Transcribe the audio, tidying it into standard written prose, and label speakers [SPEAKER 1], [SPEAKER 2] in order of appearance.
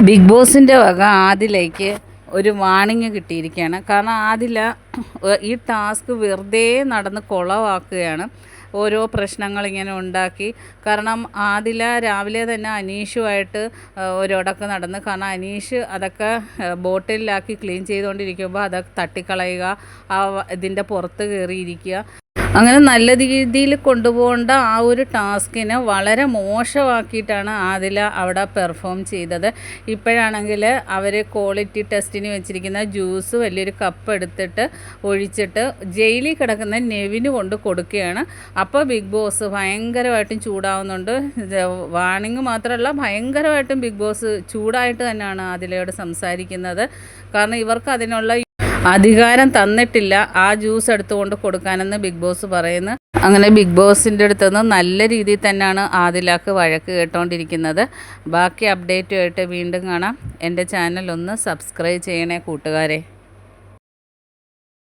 [SPEAKER 1] Big ബോസിൻ്റെ വക ആദിലയ്ക്ക് ഒരു വാണിംഗ് കിട്ടിയിരിക്കുകയാണ്. കാരണം ആദില ഈ ടാസ്ക് വെറുതെ നടന്ന് കുളവാക്കുകയാണ്. ഓരോ പ്രശ്നങ്ങളിങ്ങനെ ഉണ്ടാക്കി. കാരണം ആദില രാവിലെ തന്നെ അനീഷുമായിട്ട് ഒരിടക്ക് നടന്ന്, കാരണം അനീഷ് അതൊക്കെ ബോട്ടിലാക്കി ക്ലീൻ ചെയ്തുകൊണ്ടിരിക്കുമ്പോൾ അതൊക്കെ തട്ടിക്കളയുക, ഇതിൻ്റെ പുറത്ത് കയറിയിരിക്കുക. അങ്ങനെ നല്ല രീതിയിൽ കൊണ്ടുപോകേണ്ട ആ ഒരു ടാസ്കിനെ വളരെ മോശമാക്കിയിട്ടാണ് ആദില അവിടെ പെർഫോം ചെയ്തത്. ഇപ്പോഴാണെങ്കിൽ അവർ ക്വാളിറ്റി ടെസ്റ്റിന് വെച്ചിരിക്കുന്ന ജ്യൂസ് വലിയൊരു കപ്പ് എടുത്തിട്ട് ഒഴിച്ചിട്ട് ജയിലിൽ കിടക്കുന്ന നെവിന് കൊണ്ട് കൊടുക്കുകയാണ്. അപ്പോൾ ബിഗ് ബോസ് ഭയങ്കരമായിട്ടും ചൂടാവുന്നുണ്ട്. വാണിംഗ് മാത്രമല്ല, ഭയങ്കരമായിട്ടും ബിഗ് ബോസ് ചൂടായിട്ട് തന്നെയാണ് ആദിലയോട് സംസാരിക്കുന്നത്. കാരണം ഇവർക്ക് അതിനുള്ള അധികാരം തന്നിട്ടില്ല ആ ജ്യൂസ് എടുത്തുകൊണ്ട് കൊടുക്കാനെന്ന് ബിഗ് ബോസ് പറയുന്നു. അങ്ങനെ ബിഗ് ബോസിൻ്റെ അടുത്തുനിന്ന് നല്ല രീതിയിൽ തന്നെയാണ് ആദിലാക്ക് വഴക്ക് കേട്ടോണ്ടിരിക്കുന്നത്. ബാക്കി അപ്ഡേറ്റുമായിട്ട് വീണ്ടും കാണാം. എൻ്റെ ചാനൽ ഒന്ന് സബ്സ്ക്രൈബ് ചെയ്യണേ കൂട്ടുകാരെ.